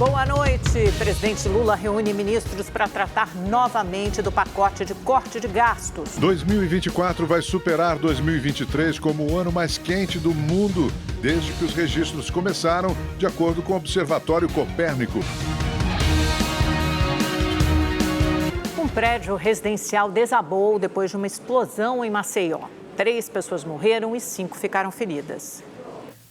Boa noite. Presidente Lula reúne ministros para tratar novamente do pacote de corte de gastos. 2024 vai superar 2023 como o ano mais quente do mundo, desde que os registros começaram, de acordo com o Observatório Copérnico. Um prédio residencial desabou depois de uma explosão em Maceió. 3 pessoas morreram e 5 ficaram feridas.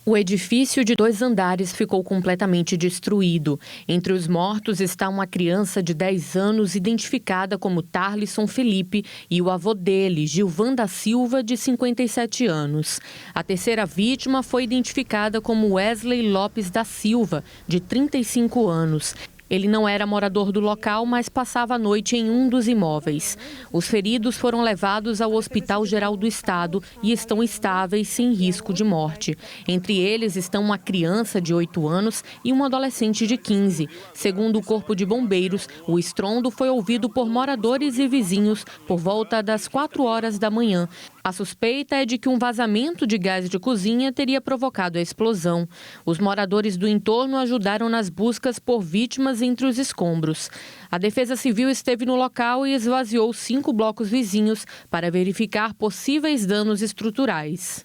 O edifício de 2 andares ficou completamente destruído. Entre os mortos está uma criança de 10 anos identificada como Tarlisson Felipe e o avô dele, Gilvan da Silva, de 57 anos. A terceira vítima foi identificada como Wesley Lopes da Silva, de 35 anos. Ele não era morador do local, mas passava a noite em um dos imóveis. Os feridos foram levados ao Hospital Geral do Estado e estão estáveis, sem risco de morte. Entre eles estão uma criança de 8 anos e um adolescente de 15. Segundo o Corpo de Bombeiros, o estrondo foi ouvido por moradores e vizinhos por volta das 4 horas da manhã. A suspeita é de que um vazamento de gás de cozinha teria provocado a explosão. Os moradores do entorno ajudaram nas buscas por vítimas entre os escombros. A Defesa Civil esteve no local e esvaziou 5 blocos vizinhos para verificar possíveis danos estruturais.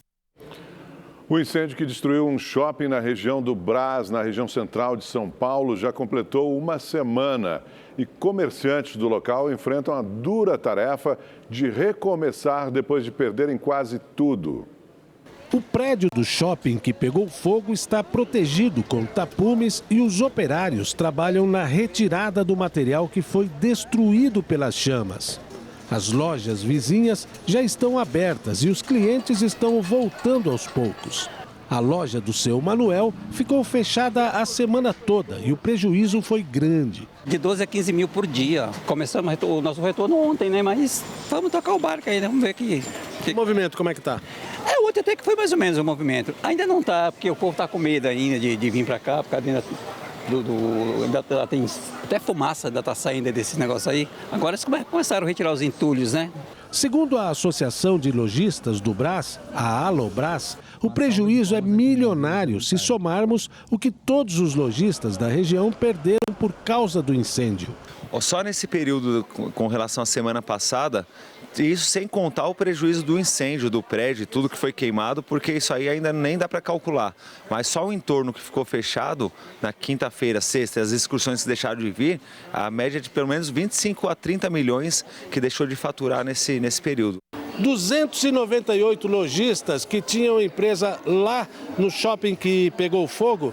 O incêndio que destruiu um shopping na região do Brás, na região central de São Paulo, já completou uma semana. E comerciantes do local enfrentam a dura tarefa de recomeçar depois de perderem quase tudo. O prédio do shopping que pegou fogo está protegido com tapumes e os operários trabalham na retirada do material que foi destruído pelas chamas. As lojas vizinhas já estão abertas e os clientes estão voltando aos poucos. A loja do seu Manuel ficou fechada a semana toda e o prejuízo foi grande. De 12 a 15 mil por dia. Começamos o nosso retorno ontem, né? Mas vamos tocar o barco aí, né? Vamos ver que... O movimento, como é que tá? Ontem até que foi mais ou menos o movimento. Ainda não tá, porque o povo tá com medo ainda de vir para cá, por causa ainda tem até fumaça, ainda tá saindo desse negócio aí. Agora eles começaram a retirar os entulhos, né? Segundo a Associação de Lojistas do Brás, a Alobras, o prejuízo é milionário se somarmos o que todos os lojistas da região perderam por causa do incêndio. Só nesse período, com relação à semana passada, isso sem contar o prejuízo do incêndio, do prédio, tudo que foi queimado, porque isso aí ainda nem dá para calcular. Mas só o entorno que ficou fechado na quinta-feira, sexta, as excursões que deixaram de vir, a média de pelo menos 25 a 30 milhões que deixou de faturar nesse período. 298 lojistas que tinham empresa lá no shopping que pegou fogo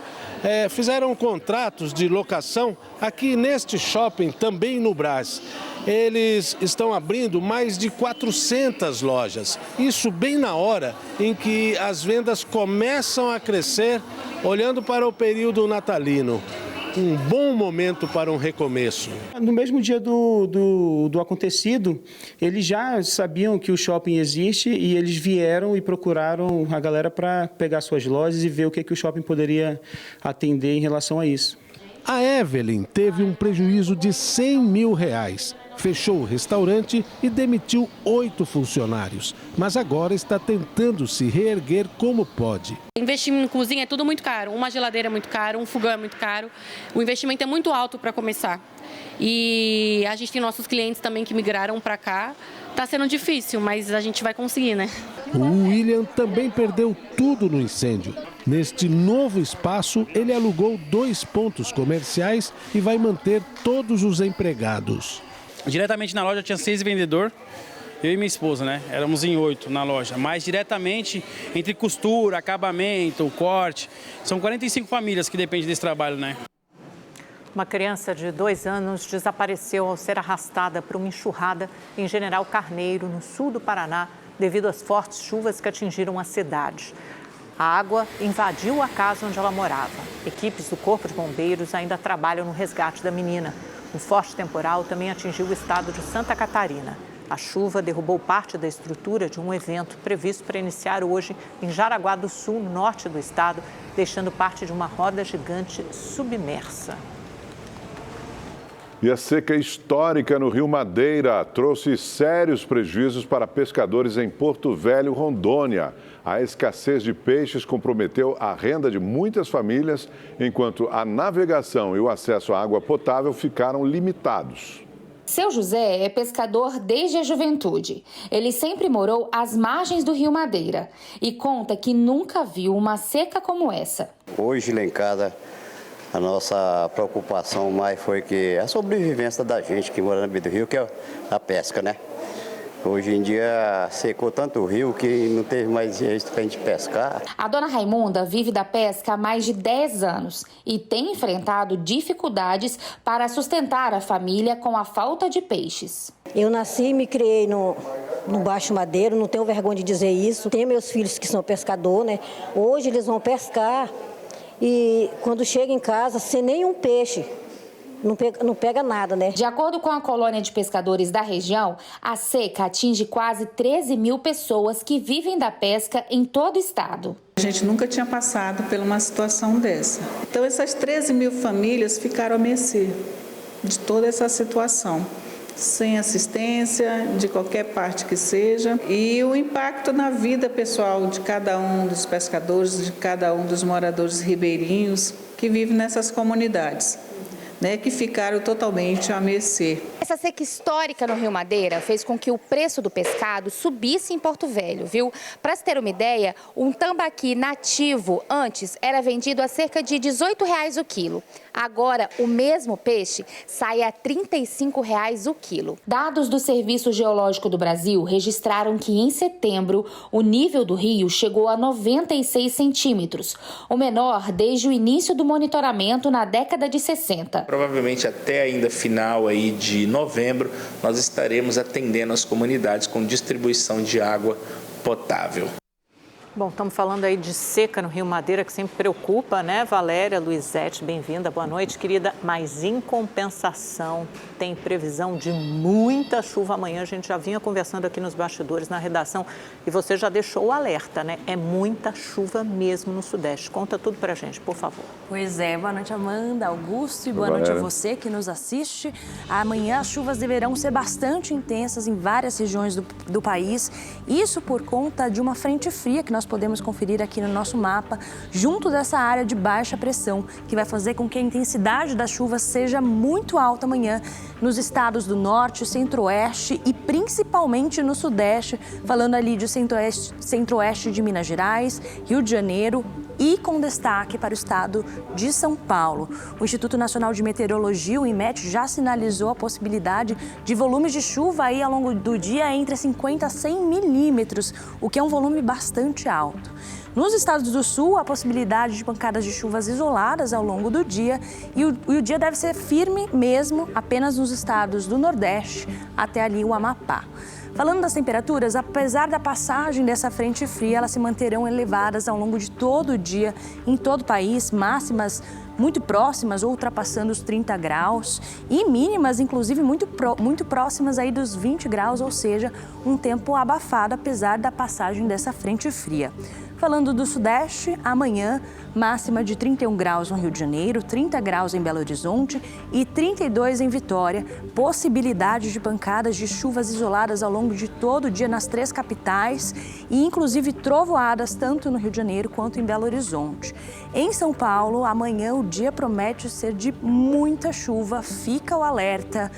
fizeram contratos de locação aqui neste shopping, também no Brás. Eles estão abrindo mais de 400 lojas. Isso bem na hora em que as vendas começam a crescer, olhando para o período natalino. Um bom momento para um recomeço. No mesmo dia do acontecido, eles já sabiam que o shopping existe e eles vieram e procuraram a galera para pegar suas lojas e ver o que o shopping poderia atender em relação a isso. A Evelyn teve um prejuízo de R$100 mil. Fechou o restaurante e demitiu 8 funcionários, mas agora está tentando se reerguer como pode. Investir em cozinha é tudo muito caro, uma geladeira é muito caro, um fogão é muito caro, o investimento é muito alto para começar. E a gente tem nossos clientes também que migraram para cá, está sendo difícil, mas a gente vai conseguir, né? O William também perdeu tudo no incêndio. Neste novo espaço, ele alugou 2 pontos comerciais e vai manter todos os empregados. Diretamente na loja tinha 6 vendedores, eu e minha esposa, né? Éramos em 8 na loja, mas diretamente entre costura, acabamento, corte, são 45 famílias que dependem desse trabalho, né? Uma criança de 2 anos desapareceu ao ser arrastada por uma enxurrada em General Carneiro, no sul do Paraná, devido às fortes chuvas que atingiram a cidade. A água invadiu a casa onde ela morava. Equipes do Corpo de Bombeiros ainda trabalham no resgate da menina. Um forte temporal também atingiu o estado de Santa Catarina. A chuva derrubou parte da estrutura de um evento previsto para iniciar hoje em Jaraguá do Sul, no norte do estado, deixando parte de uma roda gigante submersa. E a seca histórica no Rio Madeira trouxe sérios prejuízos para pescadores em Porto Velho, Rondônia. A escassez de peixes comprometeu a renda de muitas famílias, enquanto a navegação e o acesso à água potável ficaram limitados. Seu José é pescador desde a juventude. Ele sempre morou às margens do Rio Madeira e conta que nunca viu uma seca como essa. Hoje lá em casa, a nossa preocupação mais foi que a sobrevivência da gente que mora na beira do rio, que é a pesca, né? Hoje em dia secou tanto o rio que não teve mais jeito para a gente pescar. A dona Raimunda vive da pesca há mais de 10 anos e tem enfrentado dificuldades para sustentar a família com a falta de peixes. Eu nasci e me criei no Baixo Madeiro, não tenho vergonha de dizer isso. Tenho meus filhos que são pescadores, né? Hoje eles vão pescar e quando chega em casa, sem nenhum peixe. Não pega nada, né? De acordo com a colônia de pescadores da região, a seca atinge quase 13 mil pessoas que vivem da pesca em todo o estado. A gente nunca tinha passado por uma situação dessa. Então, essas 13 mil famílias ficaram à mercê de toda essa situação, sem assistência de qualquer parte que seja. E o impacto na vida pessoal de cada um dos pescadores, de cada um dos moradores ribeirinhos que vivem nessas comunidades, que ficaram totalmente à mercê. Essa seca histórica no Rio Madeira fez com que o preço do pescado subisse em Porto Velho, viu? Para se ter uma ideia, um tambaqui nativo antes era vendido a cerca de R$18 o quilo. Agora, o mesmo peixe sai a R$35 o quilo. Dados do Serviço Geológico do Brasil registraram que em setembro o nível do rio chegou a 96 centímetros, o menor desde o início do monitoramento na década de 60. Provavelmente até ainda final aí de novembro, nós estaremos atendendo as comunidades com distribuição de água potável. Bom, estamos falando aí de seca no Rio Madeira, que sempre preocupa, né? Valéria, Luizete, bem-vinda, boa noite, querida. Mas em compensação, tem previsão de muita chuva amanhã. A gente já vinha conversando aqui nos bastidores, na redação, e você já deixou o alerta, né? É muita chuva mesmo no Sudeste. Conta tudo pra gente, por favor. Pois é, boa noite, Amanda, Augusto, e boa noite a você que nos assiste. Amanhã as chuvas deverão ser bastante intensas em várias regiões do país. Isso por conta de uma frente fria que nós podemos conferir aqui no nosso mapa, junto dessa área de baixa pressão, que vai fazer com que a intensidade das chuvas seja muito alta amanhã nos estados do Norte, Centro-Oeste e principalmente no Sudeste, falando ali de Centro-Oeste de Minas Gerais, Rio de Janeiro e com destaque para o estado de São Paulo. O Instituto Nacional de Meteorologia, o INMET, já sinalizou a possibilidade de volumes de chuva aí ao longo do dia entre 50 a 100 milímetros, o que é um volume bastante alto. Nos estados do Sul, a possibilidade de pancadas de chuvas isoladas ao longo do dia e o dia deve ser firme mesmo apenas nos estados do Nordeste até ali o Amapá. Falando das temperaturas, apesar da passagem dessa frente fria, elas se manterão elevadas ao longo de todo o dia em todo o país, máximas muito próximas ou ultrapassando os 30 graus e mínimas, inclusive, muito próximas aí dos 20 graus, ou seja, um tempo abafado apesar da passagem dessa frente fria. Falando do Sudeste, amanhã, máxima de 31 graus no Rio de Janeiro, 30 graus em Belo Horizonte e 32 em Vitória. Possibilidade de pancadas de chuvas isoladas ao longo de todo o dia nas 3 capitais e, inclusive, trovoadas tanto no Rio de Janeiro quanto em Belo Horizonte. Em São Paulo, amanhã o dia promete ser de muita chuva, fica o alerta.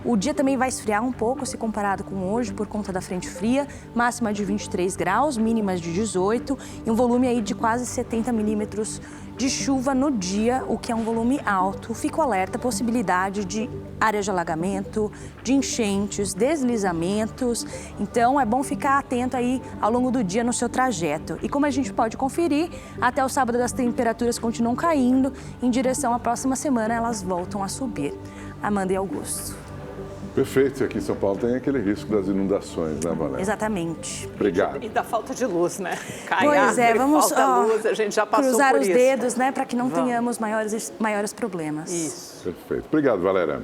O dia também vai esfriar um pouco se comparado com hoje por conta da frente fria, máxima de 23 graus, mínimas de 18 e um volume aí de quase 70 milímetros de chuva no dia, o que é um volume alto. Fica o alerta, possibilidade de áreas de alagamento, de enchentes, deslizamentos. Então é bom ficar atento aí ao longo do dia no seu trajeto. E como a gente pode conferir, até o sábado as temperaturas continuam caindo, em direção à próxima semana elas voltam a subir. Amanda e Augusto. Perfeito. E aqui em São Paulo tem aquele risco das inundações, né, Valéria? Exatamente. Obrigado. E da falta de luz, né? Pois é, vamos luz, a gente já passou cruzar por os isso. dedos, né, para que não tenhamos maiores problemas. Isso. Perfeito. Obrigado, Valéria.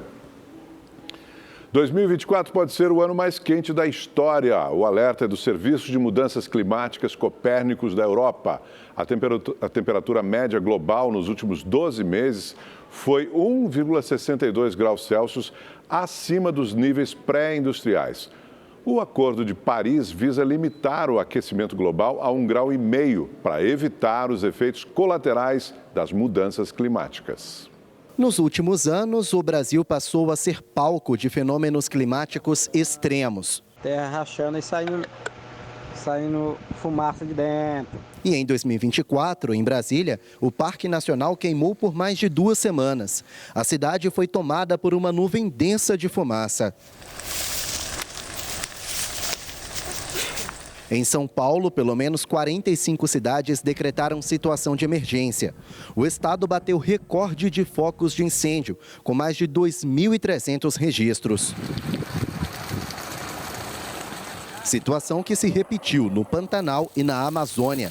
2024 pode ser o ano mais quente da história. O alerta é do Serviço de Mudanças Climáticas Copérnicos da Europa. A temperatura média global nos últimos 12 meses foi 1,62 graus Celsius acima dos níveis pré-industriais. O Acordo de Paris visa limitar o aquecimento global a 1,5 graus para evitar os efeitos colaterais das mudanças climáticas. Nos últimos anos, o Brasil passou a ser palco de fenômenos climáticos extremos. Terra rachando e saindo fumaça de dentro. E em 2024, em Brasília, o Parque Nacional queimou por mais de 2 semanas. A cidade foi tomada por uma nuvem densa de fumaça. Em São Paulo, pelo menos 45 cidades decretaram situação de emergência. O estado bateu recorde de focos de incêndio, com mais de 2.300 registros. Situação que se repetiu no Pantanal e na Amazônia.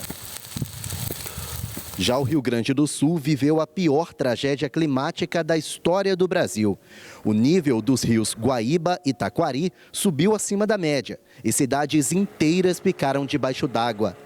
Já o Rio Grande do Sul viveu a pior tragédia climática da história do Brasil. O nível dos rios Guaíba e Taquari subiu acima da média e cidades inteiras ficaram debaixo d'água.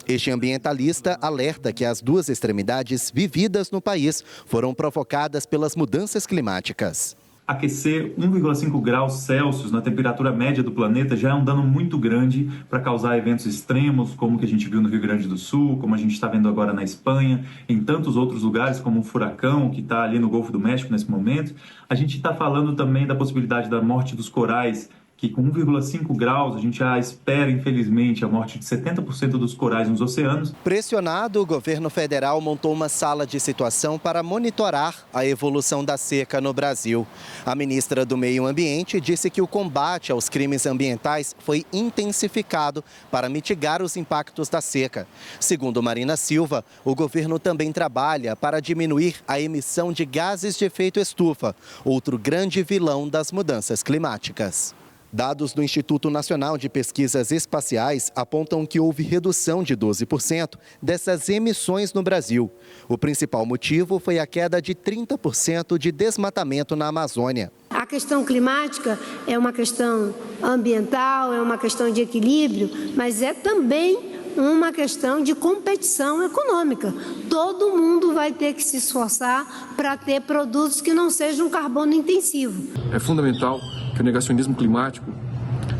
Este ambientalista alerta que as 2 extremidades vividas no país foram provocadas pelas mudanças climáticas. Aquecer 1,5 graus Celsius na temperatura média do planeta já é um dano muito grande para causar eventos extremos, como o que a gente viu no Rio Grande do Sul, como a gente está vendo agora na Espanha, em tantos outros lugares, como um furacão que está ali no Golfo do México nesse momento. A gente está falando também da possibilidade da morte dos corais, que com 1,5 graus a gente já espera, infelizmente, a morte de 70% dos corais nos oceanos. Pressionado, o governo federal montou uma sala de situação para monitorar a evolução da seca no Brasil. A ministra do Meio Ambiente disse que o combate aos crimes ambientais foi intensificado para mitigar os impactos da seca. Segundo Marina Silva, o governo também trabalha para diminuir a emissão de gases de efeito estufa, outro grande vilão das mudanças climáticas. Dados do Instituto Nacional de Pesquisas Espaciais apontam que houve redução de 12% dessas emissões no Brasil. O principal motivo foi a queda de 30% de desmatamento na Amazônia. A questão climática é uma questão ambiental, é uma questão de equilíbrio, mas é também uma questão de competição econômica. Todo mundo vai ter que se esforçar para ter produtos que não sejam carbono intensivo. É fundamental que o negacionismo climático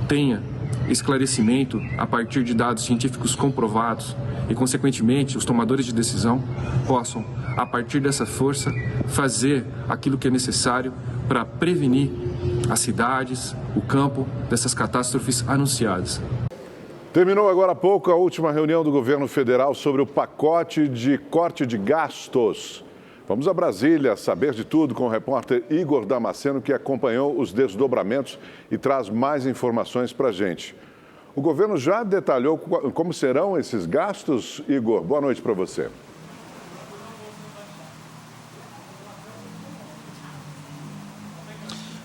tenha esclarecimento a partir de dados científicos comprovados e, consequentemente, os tomadores de decisão possam, a partir dessa força, fazer aquilo que é necessário para prevenir as cidades, o campo, dessas catástrofes anunciadas. Terminou agora há pouco a última reunião do governo federal sobre o pacote de corte de gastos. Vamos a Brasília saber de tudo com o repórter Igor Damasceno, que acompanhou os desdobramentos e traz mais informações para a gente. O governo já detalhou como serão esses gastos? Igor, boa noite para você.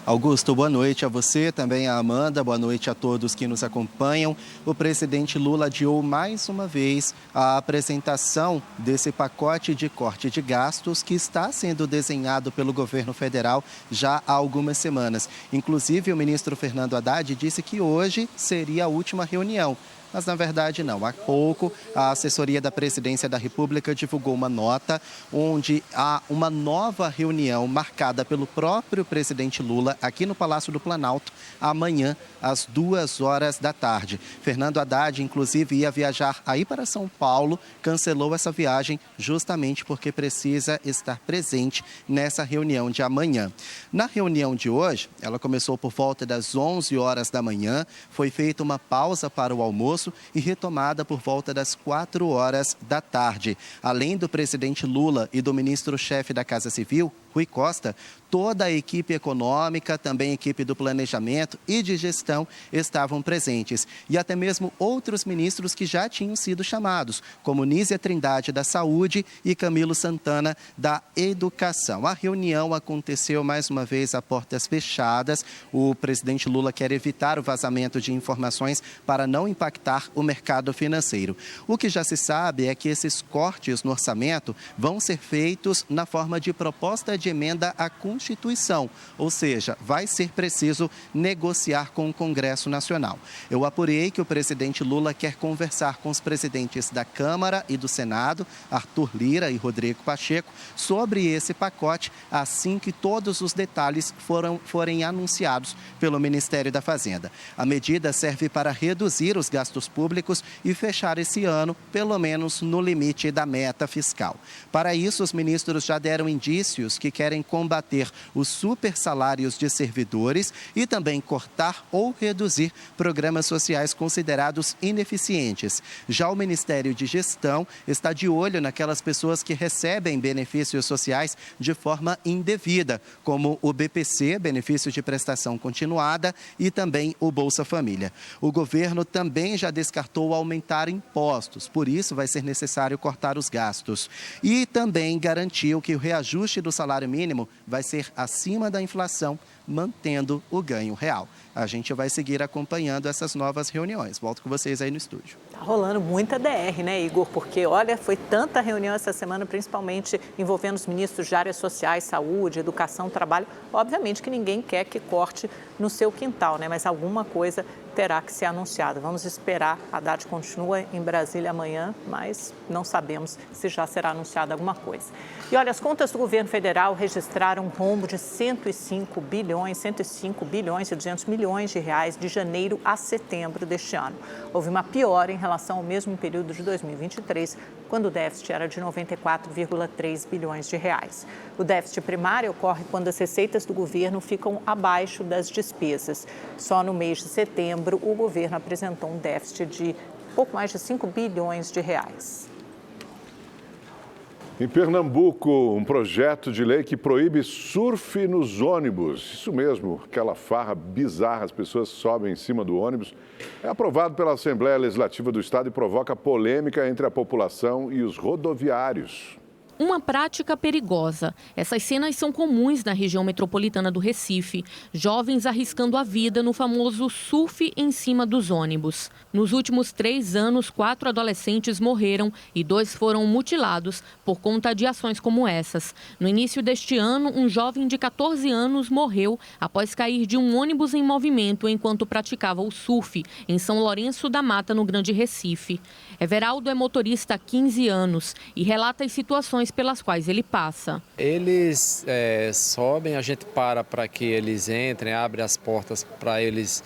Augusto, boa noite a você, também a Amanda, boa noite a todos que nos acompanham. O presidente Lula adiou mais uma vez a apresentação desse pacote de corte de gastos que está sendo desenhado pelo governo federal já há algumas semanas. Inclusive, o ministro Fernando Haddad disse que hoje seria a última reunião. Mas, na verdade, não. Há pouco, a assessoria da Presidência da República divulgou uma nota onde há uma nova reunião marcada pelo próprio presidente Lula aqui no Palácio do Planalto, amanhã, às 2h da tarde. Fernando Haddad, inclusive, ia viajar aí para São Paulo, cancelou essa viagem justamente porque precisa estar presente nessa reunião de amanhã. Na reunião de hoje, ela começou por volta das 11h da manhã, foi feita uma pausa para o almoço e retomada por volta das 4h da tarde. Além do presidente Lula e do ministro-chefe da Casa Civil, Rui Costa, toda a equipe econômica, também a equipe do planejamento e de gestão estavam presentes. E até mesmo outros ministros que já tinham sido chamados, como Nízia Trindade da Saúde e Camilo Santana da Educação. A reunião aconteceu mais uma vez a portas fechadas. O presidente Lula quer evitar o vazamento de informações para não impactar fomentar o mercado financeiro. O que já se sabe é que esses cortes no orçamento vão ser feitos na forma de proposta de emenda à Constituição, ou seja, vai ser preciso negociar com o Congresso Nacional. Eu apurei que o presidente Lula quer conversar com os presidentes da Câmara e do Senado, Arthur Lira e Rodrigo Pacheco, sobre esse pacote assim que todos os detalhes forem anunciados pelo Ministério da Fazenda. A medida serve para reduzir os gastos públicos e fechar esse ano, pelo menos no limite da meta fiscal. Para isso, os ministros já deram indícios que querem combater os supersalários de servidores e também cortar ou reduzir programas sociais considerados ineficientes. Já o Ministério de Gestão está de olho naquelas pessoas que recebem benefícios sociais de forma indevida, como o BPC, benefício de prestação continuada, e também o Bolsa Família. O governo também já descartou aumentar impostos, por isso vai ser necessário cortar os gastos. E também garantiu que o reajuste do salário mínimo vai ser acima da inflação, mantendo o ganho real. A gente vai seguir acompanhando essas novas reuniões. Volto com vocês aí no estúdio. Tá rolando muita DR, né, Igor? Porque, olha, foi tanta reunião essa semana, principalmente envolvendo os ministros de áreas sociais, saúde, educação, trabalho. Obviamente que ninguém quer que corte no seu quintal, né? Mas alguma coisa terá que ser anunciada. Vamos esperar. A Haddad continua em Brasília amanhã, mas não sabemos se já será anunciada alguma coisa. E olha, as contas do governo federal registraram um rombo de 105 bilhões e 200 milhões de reais de janeiro a setembro deste ano. Houve uma piora em relação ao mesmo período de 2023, quando o déficit era de 94,3 bilhões de reais. O déficit primário ocorre quando as receitas do governo ficam abaixo das despesas. Só no mês de setembro, o governo apresentou um déficit de pouco mais de 5 bilhões de reais. Em Pernambuco, um projeto de lei que proíbe surf nos ônibus. Isso mesmo, aquela farra bizarra, as pessoas sobem em cima do ônibus. É aprovado pela Assembleia Legislativa do Estado e provoca polêmica entre a população e os rodoviários. Uma prática perigosa. Essas cenas são comuns na região metropolitana do Recife. Jovens arriscando a vida no famoso surf em cima dos ônibus. Nos últimos 3 anos, 4 adolescentes morreram e 2 foram mutilados por conta de ações como essas. No início deste ano, um jovem de 14 anos morreu após cair de um ônibus em movimento enquanto praticava o surf em São Lourenço da Mata, no Grande Recife. Everaldo é motorista há 15 anos e relata as situações pelas quais ele passa. Eles sobem, a gente para que eles entrem, abre as portas para eles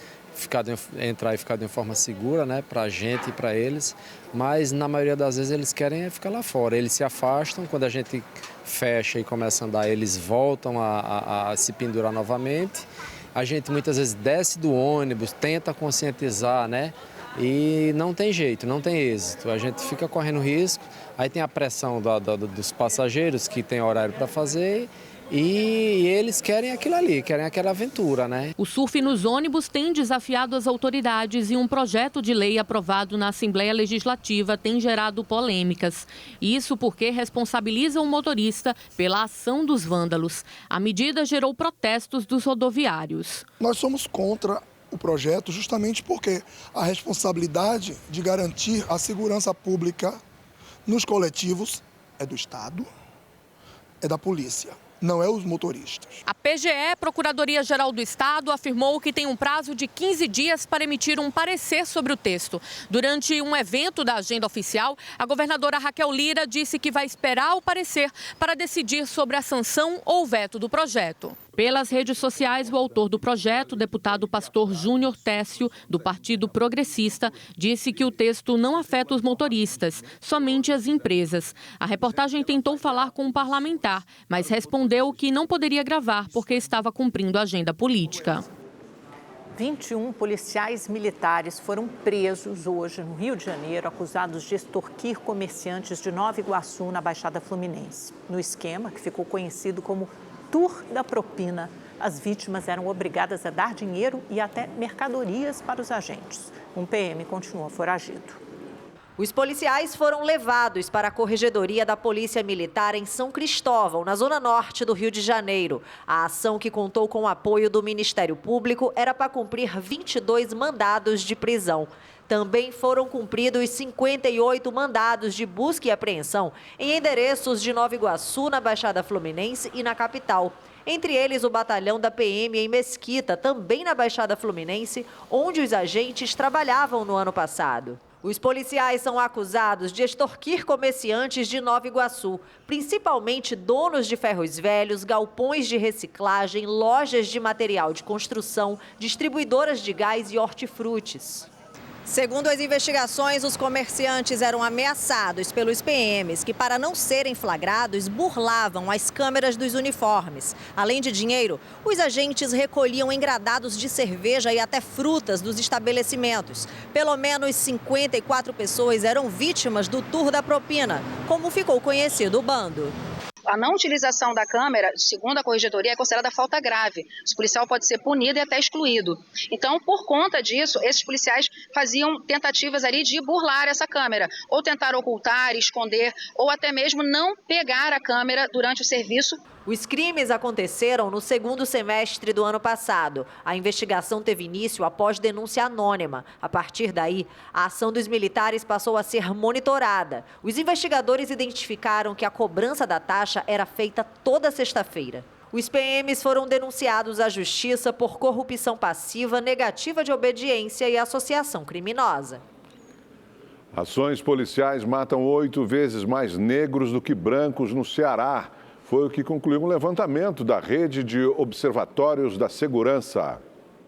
entrar e ficar de uma forma segura, né, para a gente e para eles, mas na maioria das vezes eles querem ficar lá fora. Eles se afastam, quando a gente fecha e começa a andar, eles voltam a se pendurar novamente. A gente muitas vezes desce do ônibus, tenta conscientizar, né? E não tem jeito, não tem êxito. A gente fica correndo risco, aí tem a pressão dos passageiros que tem horário para fazer e eles querem aquilo ali, querem aquela aventura, né? O surf nos ônibus tem desafiado as autoridades e um projeto de lei aprovado na Assembleia Legislativa tem gerado polêmicas. Isso porque responsabiliza o motorista pela ação dos vândalos. A medida gerou protestos dos rodoviários. Nós somos contra o projeto justamente porque a responsabilidade de garantir a segurança pública nos coletivos é do Estado, é da polícia, não é os motoristas. A PGE, Procuradoria-Geral do Estado, afirmou que tem um prazo de 15 dias para emitir um parecer sobre o texto. Durante um evento da agenda oficial, a governadora Raquel Lira disse que vai esperar o parecer para decidir sobre a sanção ou veto do projeto. Pelas redes sociais, o autor do projeto, o deputado Pastor Júnior Técio, do Partido Progressista, disse que o texto não afeta os motoristas, somente as empresas. A reportagem tentou falar com um parlamentar, mas respondeu que não poderia gravar porque estava cumprindo a agenda política. 21 policiais militares foram presos hoje no Rio de Janeiro, acusados de extorquir comerciantes de Nova Iguaçu, na Baixada Fluminense. No esquema, que ficou conhecido como Tour da Propina, as vítimas eram obrigadas a dar dinheiro e até mercadorias para os agentes. Um PM continua foragido. Os policiais foram levados para a Corregedoria da Polícia Militar em São Cristóvão, na zona norte do Rio de Janeiro. A ação, que contou com o apoio do Ministério Público, era para cumprir 22 mandados de prisão. Também foram cumpridos 58 mandados de busca e apreensão em endereços de Nova Iguaçu, na Baixada Fluminense e na capital. Entre eles, o batalhão da PM em Mesquita, também na Baixada Fluminense, onde os agentes trabalhavam no ano passado. Os policiais são acusados de extorquir comerciantes de Nova Iguaçu, principalmente donos de ferros velhos, galpões de reciclagem, lojas de material de construção, distribuidoras de gás e hortifrutis. Segundo as investigações, os comerciantes eram ameaçados pelos PMs, que, para não serem flagrados, burlavam as câmeras dos uniformes. Além de dinheiro, os agentes recolhiam engradados de cerveja e até frutas dos estabelecimentos. Pelo menos 54 pessoas eram vítimas do tour da propina, como ficou conhecido o bando. A não utilização da câmera, segundo a Corregedoria, é considerada falta grave. O policial pode ser punido e até excluído. Então, por conta disso, esses policiais faziam tentativas ali de burlar essa câmera, ou tentar ocultar, esconder, ou até mesmo não pegar a câmera durante o serviço. Os crimes aconteceram no segundo semestre do ano passado. A investigação teve início após denúncia anônima. A partir daí, a ação dos militares passou a ser monitorada. Os investigadores identificaram que a cobrança da taxa era feita toda sexta-feira. Os PMs foram denunciados à justiça por corrupção passiva, negativa de obediência e associação criminosa. Ações policiais matam 8 vezes mais negros do que brancos no Ceará. Foi o que concluiu um levantamento da Rede de Observatórios da Segurança.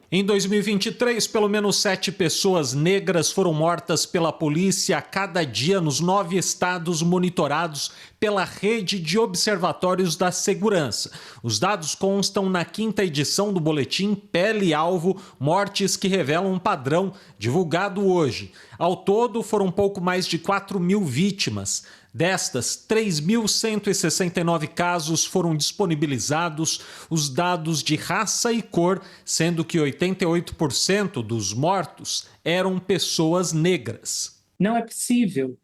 Em 2023, pelo menos 7 pessoas negras foram mortas pela polícia a cada dia nos 9 estados monitorados pela Rede de Observatórios da Segurança. Os dados constam na 5ª edição do boletim Pele e Alvo, mortes que revelam um padrão, divulgado hoje. Ao todo, foram pouco mais de 4.000 vítimas. Destas, 3.169 casos foram disponibilizados os dados de raça e cor, sendo que 88% dos mortos eram pessoas negras. Não é possível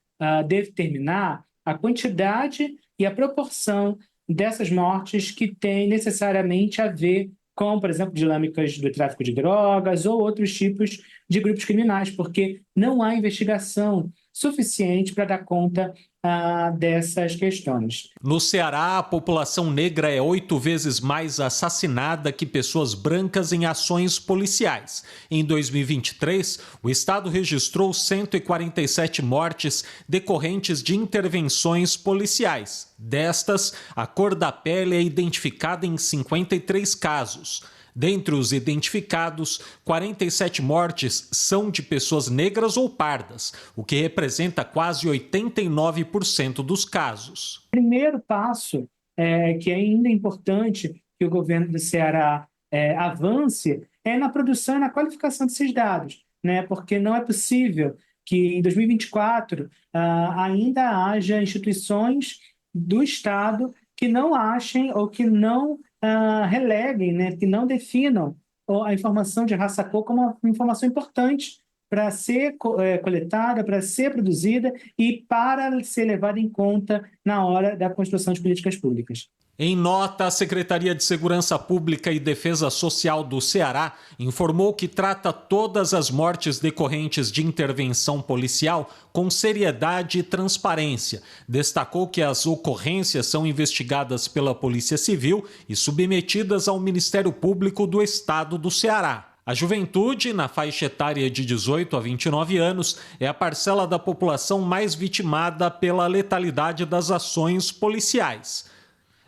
determinar a quantidade e a proporção dessas mortes que têm necessariamente a ver com, por exemplo, dinâmicas do tráfico de drogas ou outros tipos de grupos criminais, porque não há investigação suficiente para dar conta dessas questões. No Ceará, a população negra é 8 vezes mais assassinada que pessoas brancas em ações policiais. Em 2023, o estado registrou 147 mortes decorrentes de intervenções policiais. Destas, a cor da pele é identificada em 53 casos. Dentre os identificados, 47 mortes são de pessoas negras ou pardas, o que representa quase 89% dos casos. O primeiro passo, que ainda é importante que o governo do Ceará avance, é na produção e na qualificação desses dados, né? Porque não é possível que em 2024 ainda haja instituições do Estado que não achem ou que não releguem, né, que não definam a informação de raça-cor como uma informação importante para ser coletada, para ser produzida e para ser levada em conta na hora da construção de políticas públicas. Em nota, a Secretaria de Segurança Pública e Defesa Social do Ceará informou que trata todas as mortes decorrentes de intervenção policial com seriedade e transparência. Destacou que as ocorrências são investigadas pela Polícia Civil e submetidas ao Ministério Público do Estado do Ceará. A juventude, na faixa etária de 18 a 29 anos, é a parcela da população mais vitimada pela letalidade das ações policiais.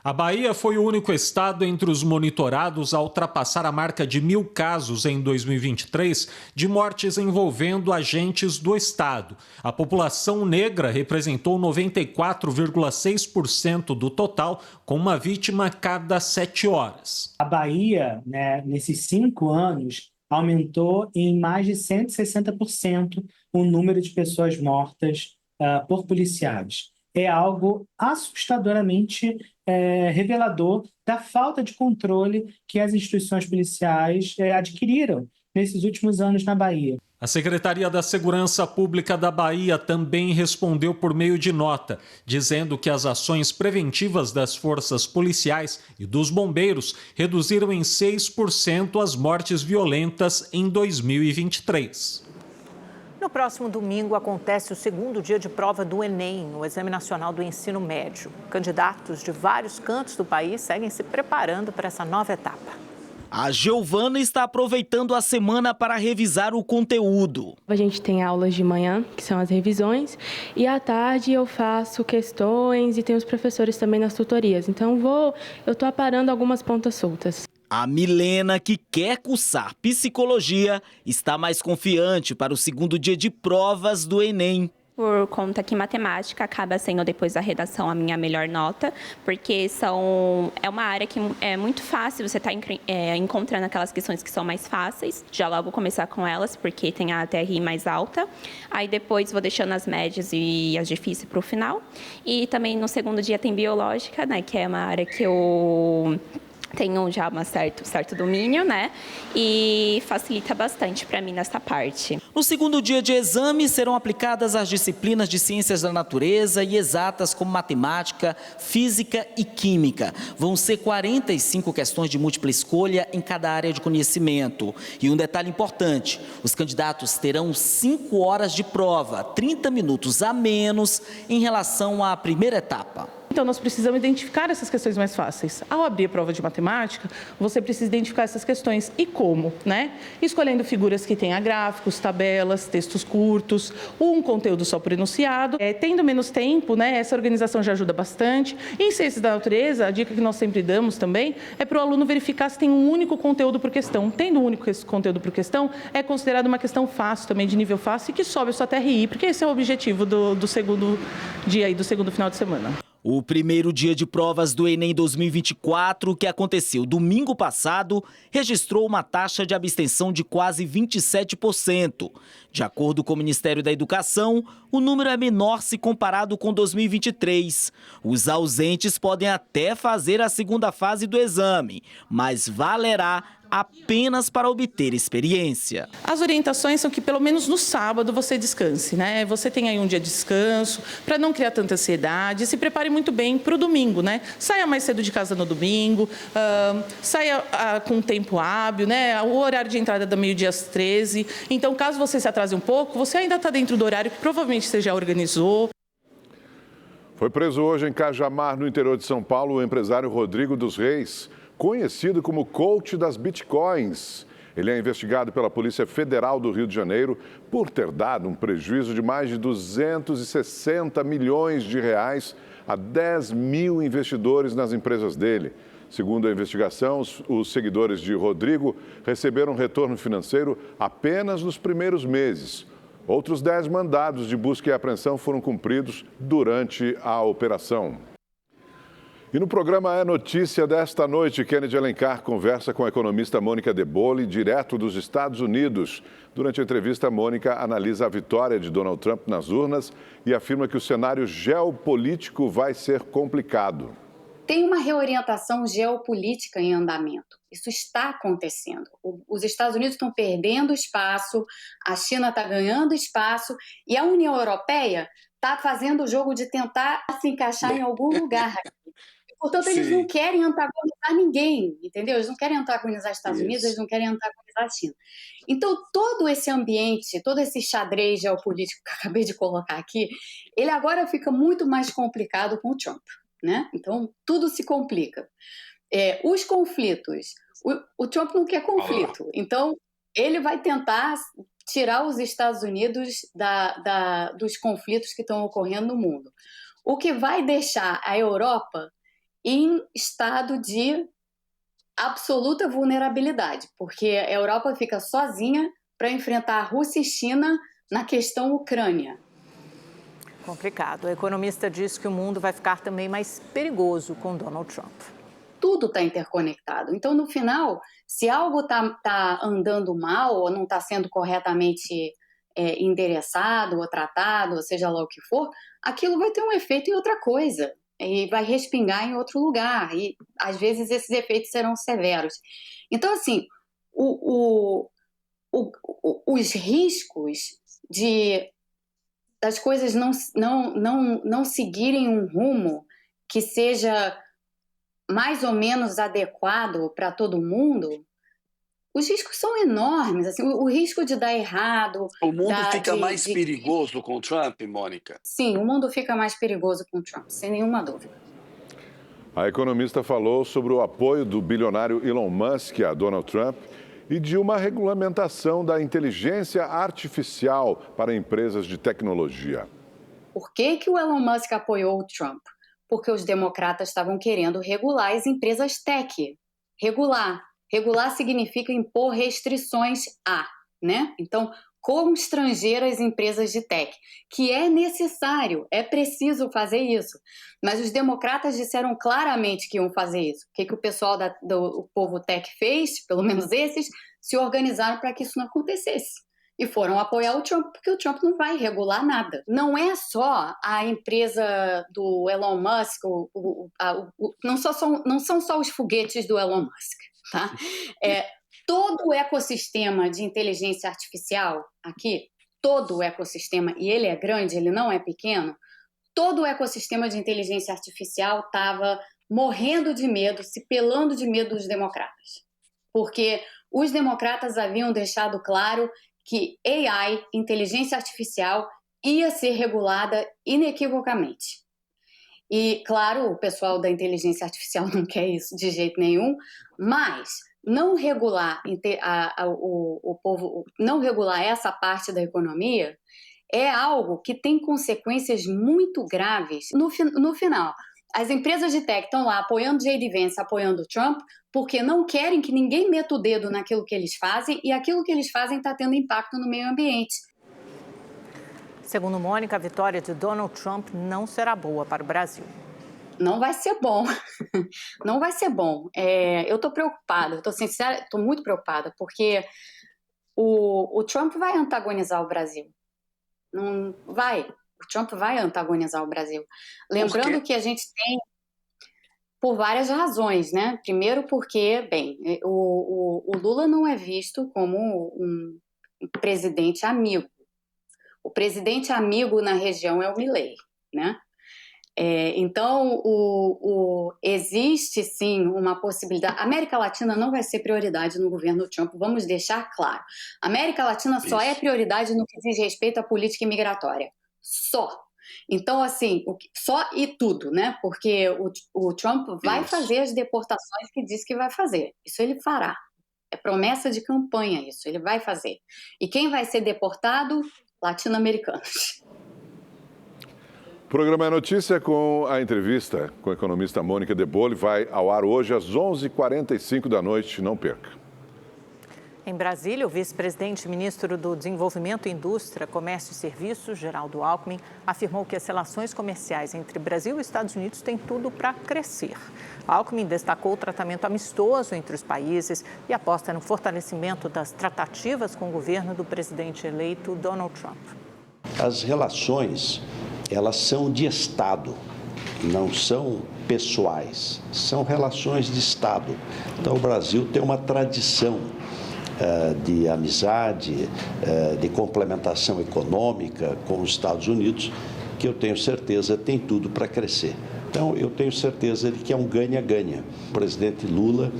A Bahia foi o único estado entre os monitorados a ultrapassar a marca de 1.000 casos em 2023 de mortes envolvendo agentes do estado. A população negra representou 94,6% do total, com uma vítima a cada 7 horas. A Bahia, né, nesses 5 anos, aumentou em mais de 160% o número de pessoas mortas por policiais. É algo assustadoramente revelador da falta de controle que as instituições policiais adquiriram nesses últimos anos na Bahia. A Secretaria da Segurança Pública da Bahia também respondeu por meio de nota, dizendo que as ações preventivas das forças policiais e dos bombeiros reduziram em 6% as mortes violentas em 2023. No próximo domingo acontece o segundo dia de prova do Enem, o Exame Nacional do Ensino Médio. Candidatos de vários cantos do país seguem se preparando para essa nova etapa. A Giovana está aproveitando a semana para revisar o conteúdo. A gente tem aulas de manhã, que são as revisões, e à tarde eu faço questões e tem os professores também nas tutorias. Então eu estou aparando algumas pontas soltas. A Milena, que quer cursar psicologia, está mais confiante para o segundo dia de provas do Enem. Por conta que matemática acaba sendo, depois da redação, a minha melhor nota, porque é uma área que é muito fácil, você está encontrando aquelas questões que são mais fáceis, já logo começar com elas, porque tem a TRI mais alta, aí depois vou deixando as médias e as difíceis para o final, e também no segundo dia tem biológica, né, que é uma área que eu tenho já um certo domínio, né? E facilita bastante para mim nessa parte. No segundo dia de exame, serão aplicadas as disciplinas de ciências da natureza e exatas como matemática, física e química. Vão ser 45 questões de múltipla escolha em cada área de conhecimento. E um detalhe importante, os candidatos terão 5 horas de prova, 30 minutos a menos em relação à primeira etapa. Então, nós precisamos identificar essas questões mais fáceis. Ao abrir a prova de matemática, você precisa identificar essas questões. E como, né? Escolhendo figuras que tenham gráficos, tabelas, textos curtos, um conteúdo só por enunciado. Tendo menos tempo, né? Essa organização já ajuda bastante. E em ciências da natureza, a dica que nós sempre damos também é para o aluno verificar se tem um único conteúdo por questão. Tendo um único conteúdo por questão, é considerado uma questão fácil também, de nível fácil, e que sobe a sua TRI, porque esse é o objetivo do segundo dia e do segundo final de semana. O primeiro dia de provas do Enem 2024, que aconteceu domingo passado, registrou uma taxa de abstenção de quase 27%. De acordo com o Ministério da Educação, o número é menor se comparado com 2023. Os ausentes podem até fazer a segunda fase do exame, mas valerá apenas para obter experiência. As orientações são que pelo menos no sábado você descanse, né? Você tem aí um dia de descanso para não criar tanta ansiedade. Se prepare muito bem para o domingo, né? Saia mais cedo de casa no domingo, saia com um tempo hábil, né? O horário de entrada é da meio-dia às 13. Então, caso você se atrase um pouco, você ainda está dentro do horário que provavelmente você já organizou. Foi preso hoje em Cajamar, no interior de São Paulo, o empresário Rodrigo dos Reis, conhecido como coach das bitcoins. Ele é investigado pela Polícia Federal do Rio de Janeiro por ter dado um prejuízo de mais de 260 milhões de reais a 10 mil investidores nas empresas dele. Segundo a investigação, os seguidores de Rodrigo receberam retorno financeiro apenas nos primeiros meses. Outros 10 mandados de busca e apreensão foram cumpridos durante a operação. E no programa É Notícia desta noite, Kennedy Alencar conversa com a economista Mônica De Bolle, direto dos Estados Unidos. Durante a entrevista, Mônica analisa a vitória de Donald Trump nas urnas e afirma que o cenário geopolítico vai ser complicado. Tem uma reorientação geopolítica em andamento. Isso está acontecendo. Os Estados Unidos estão perdendo espaço, a China está ganhando espaço e a União Europeia está fazendo o jogo de tentar se encaixar em algum lugar. Portanto, eles não querem antagonizar ninguém, entendeu? Eles não querem antagonizar os Estados Unidos, eles não querem antagonizar a China. Então, todo esse ambiente, todo esse xadrez geopolítico que eu acabei de colocar aqui, ele agora fica muito mais complicado com o Trump, né? Então, tudo se complica. Os conflitos, o Trump não quer conflito, então ele vai tentar tirar os Estados Unidos dos conflitos que estão ocorrendo no mundo. O que vai deixar a Europa em estado de absoluta vulnerabilidade, porque a Europa fica sozinha para enfrentar a Rússia e China na questão Ucrânia. Complicado. O economista diz que o mundo vai ficar também mais perigoso com Donald Trump. Tudo está interconectado. Então, no final, se algo está andando mal ou não está sendo corretamente endereçado ou tratado, ou seja lá o que for, aquilo vai ter um efeito em outra coisa. E vai respingar em outro lugar, e às vezes esses efeitos serão severos. Então, assim, os riscos das coisas não seguirem um rumo que seja mais ou menos adequado para todo mundo, os riscos são enormes. Assim, o risco de dar errado... O mundo fica mais perigoso com o Trump, Mônica? Sim, o mundo fica mais perigoso com o Trump, sem nenhuma dúvida. A economista falou sobre o apoio do bilionário Elon Musk a Donald Trump e de uma regulamentação da inteligência artificial para empresas de tecnologia. Por que o Elon Musk apoiou o Trump? Porque os democratas estavam querendo regular as empresas tech. Regular. Regular significa impor restrições né? Então, constranger as empresas de tech, que é necessário, é preciso fazer isso. Mas os democratas disseram claramente que iam fazer isso. O que o pessoal do povo tech fez, pelo menos esses, se organizaram para que isso não acontecesse. E foram apoiar o Trump, porque o Trump não vai regular nada. Não é só a empresa do Elon Musk, não são só os foguetes do Elon Musk, tá? Todo o ecossistema de inteligência artificial aqui, todo o ecossistema, e ele é grande, ele não é pequeno, todo o ecossistema de inteligência artificial estava morrendo de medo, se pelando de medo dos democratas. Porque os democratas haviam deixado claro que AI, inteligência artificial, ia ser regulada inequivocamente. E, claro, o pessoal da inteligência artificial não quer isso de jeito nenhum, mas não regular não regular essa parte da economia é algo que tem consequências muito graves no final. As empresas de tech estão lá apoiando J.D. Vance, apoiando Trump, porque não querem que ninguém meta o dedo naquilo que eles fazem, e aquilo que eles fazem está tendo impacto no meio ambiente. Segundo Mônica, a vitória de Donald Trump não será boa para o Brasil. Não vai ser bom. Não vai ser bom. Eu estou preocupada, estou sincera, estou muito preocupada, porque o Trump vai antagonizar o Brasil. Não vai. O Trump vai antagonizar o Brasil. Lembrando que a gente tem, por várias razões, né? Primeiro porque, o Lula não é visto como um presidente amigo. O presidente amigo na região é o Milei, né? Então, existe sim uma possibilidade. A América Latina não vai ser prioridade no governo Trump, vamos deixar claro. A América Latina só é prioridade no que diz respeito à política imigratória. Só. Então, assim, só e tudo, né? Porque o Trump vai fazer as deportações que diz que vai fazer. Isso ele fará. É promessa de campanha isso, ele vai fazer. E quem vai ser deportado? Latino-americanos. O programa É Notícia com a entrevista com a economista Mônica De Bolle vai ao ar hoje às 11h45 da noite, não perca. Em Brasília, o vice-presidente e ministro do Desenvolvimento, Indústria, Comércio e Serviços, Geraldo Alckmin, afirmou que as relações comerciais entre Brasil e Estados Unidos têm tudo para crescer. Alckmin destacou o tratamento amistoso entre os países e aposta no fortalecimento das tratativas com o governo do presidente eleito Donald Trump. As relações, elas são de Estado, não são pessoais, são relações de Estado. Então, o Brasil tem uma tradição de amizade, de complementação econômica com os Estados Unidos, que eu tenho certeza tem tudo para crescer. Então, eu tenho certeza de que é um ganha-ganha. O presidente Lula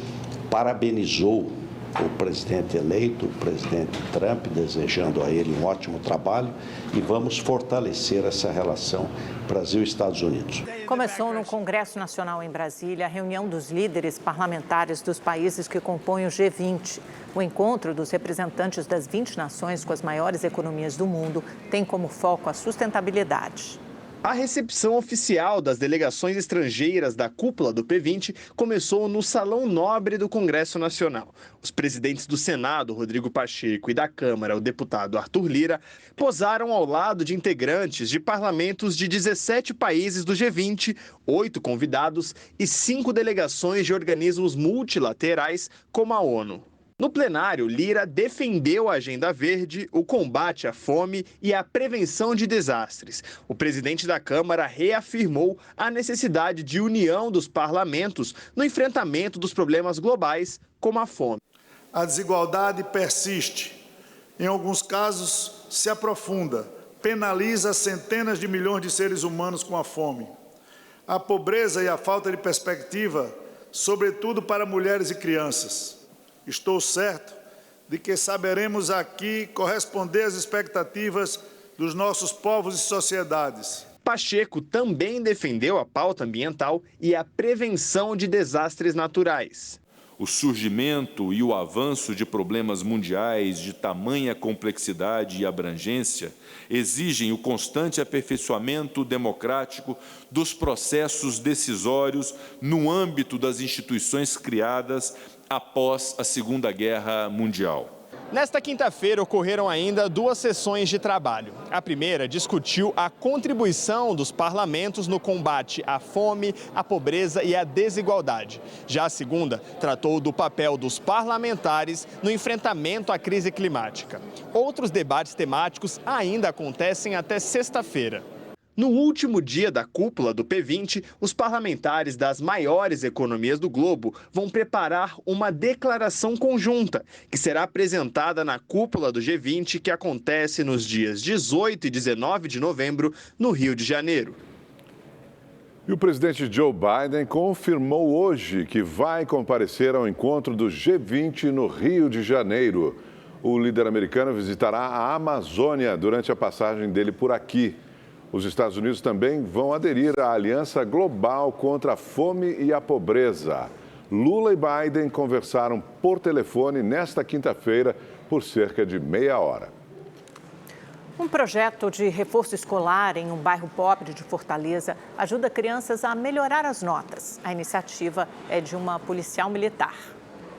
parabenizou o presidente eleito, o presidente Trump, desejando a ele um ótimo trabalho, e vamos fortalecer essa relação Brasil-Estados Unidos. Começou no Congresso Nacional em Brasília a reunião dos líderes parlamentares dos países que compõem o G20. O encontro dos representantes das 20 nações com as maiores economias do mundo tem como foco a sustentabilidade. A recepção oficial das delegações estrangeiras da cúpula do P20 começou no Salão Nobre do Congresso Nacional. Os presidentes do Senado, Rodrigo Pacheco, e da Câmara, o deputado Arthur Lira, posaram ao lado de integrantes de parlamentos de 17 países do G20, 8 convidados e 5 delegações de organismos multilaterais, como a ONU. No plenário, Lira defendeu a Agenda Verde, o combate à fome e a prevenção de desastres. O presidente da Câmara reafirmou a necessidade de união dos parlamentos no enfrentamento dos problemas globais, como a fome. A desigualdade persiste Em alguns casos, se aprofunda, penaliza centenas de milhões de seres humanos com a fome. A pobreza e a falta de perspectiva, sobretudo para mulheres e crianças. Estou certo de que saberemos aqui corresponder às expectativas dos nossos povos e sociedades. Pacheco também defendeu a pauta ambiental e a prevenção de desastres naturais. O surgimento e o avanço de problemas mundiais de tamanha complexidade e abrangência exigem o constante aperfeiçoamento democrático dos processos decisórios no âmbito das instituições criadas após a Segunda Guerra Mundial. Nesta quinta-feira ocorreram ainda 2 sessões de trabalho. A primeira discutiu a contribuição dos parlamentos no combate à fome, à pobreza e à desigualdade. Já a segunda tratou do papel dos parlamentares no enfrentamento à crise climática. Outros debates temáticos ainda acontecem até sexta-feira. No último dia da cúpula do P20, os parlamentares das maiores economias do globo vão preparar uma declaração conjunta, que será apresentada na cúpula do G20, que acontece nos dias 18 e 19 de novembro, no Rio de Janeiro. E o presidente Joe Biden confirmou hoje que vai comparecer ao encontro do G20 no Rio de Janeiro. O líder americano visitará a Amazônia durante a passagem dele por aqui. Os Estados Unidos também vão aderir à Aliança Global contra a Fome e a Pobreza. Lula e Biden conversaram por telefone nesta quinta-feira por cerca de meia hora. Um projeto de reforço escolar em um bairro pobre de Fortaleza ajuda crianças a melhorar as notas. A iniciativa é de uma policial militar.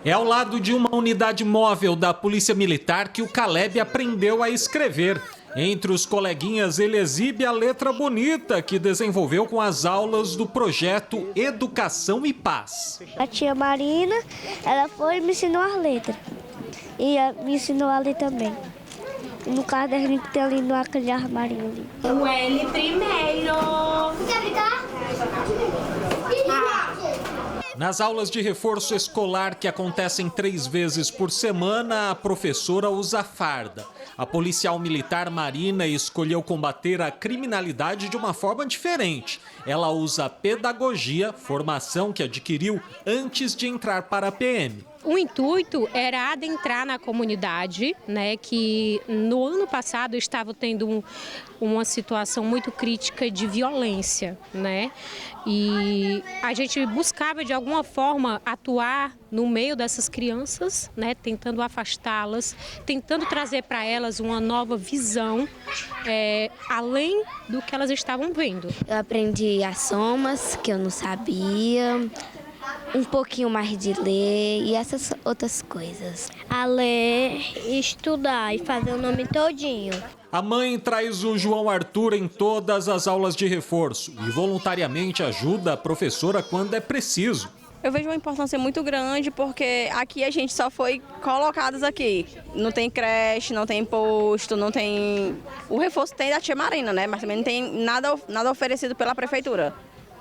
É ao lado de uma unidade móvel da Polícia Militar que o Caleb aprendeu a escrever. Entre os coleguinhas, ele exibe a letra bonita que desenvolveu com as aulas do projeto Educação e Paz. A tia Marina, ela foi e me ensinou as letras. E me ensinou a ler também. No caderno que tem ali no aquele armarinho ali. O L primeiro. Quer brincar? Nas aulas de reforço escolar, que acontecem 3 vezes por semana, a professora usa farda. A policial militar Marina escolheu combater a criminalidade de uma forma diferente. Ela usa pedagogia, formação que adquiriu antes de entrar para a PM. O intuito era adentrar na comunidade, né, que no ano passado estava tendo uma situação muito crítica de violência, né? E a gente buscava de alguma forma atuar no meio dessas crianças, né, tentando afastá-las, tentando trazer para elas uma nova visão, além do que elas estavam vendo. Eu aprendi as somas que eu não sabia. Um pouquinho mais de ler e essas outras coisas. A ler, estudar e fazer o nome todinho. A mãe traz o João Arthur em todas as aulas de reforço e voluntariamente ajuda a professora quando é preciso. Eu vejo uma importância muito grande porque aqui a gente só foi colocados aqui. Não tem creche, não tem posto, não tem... O reforço tem da tia Marina, né? Mas também não tem nada oferecido pela prefeitura.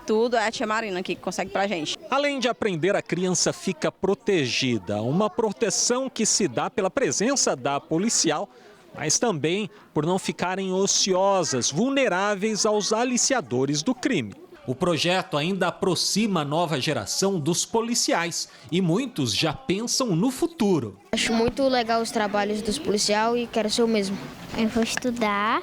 Tudo é a tia Marina que consegue pra gente. Além de aprender, a criança fica protegida. Uma proteção que se dá pela presença da policial, mas também por não ficarem ociosas, vulneráveis aos aliciadores do crime. O projeto ainda aproxima a nova geração dos policiais e muitos já pensam no futuro. Acho muito legal os trabalhos dos policiais e quero ser o mesmo. Eu vou estudar.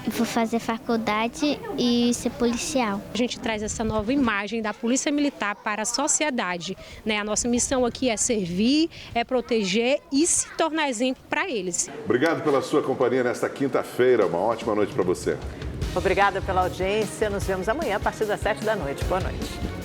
Vou fazer faculdade e ser policial. A gente traz essa nova imagem da Polícia Militar para a sociedade, né? A nossa missão aqui é servir, é proteger e se tornar exemplo para eles. Obrigado pela sua companhia nesta quinta-feira. Uma ótima noite para você. Obrigada pela audiência. Nos vemos amanhã a partir das 7 da noite. Boa noite.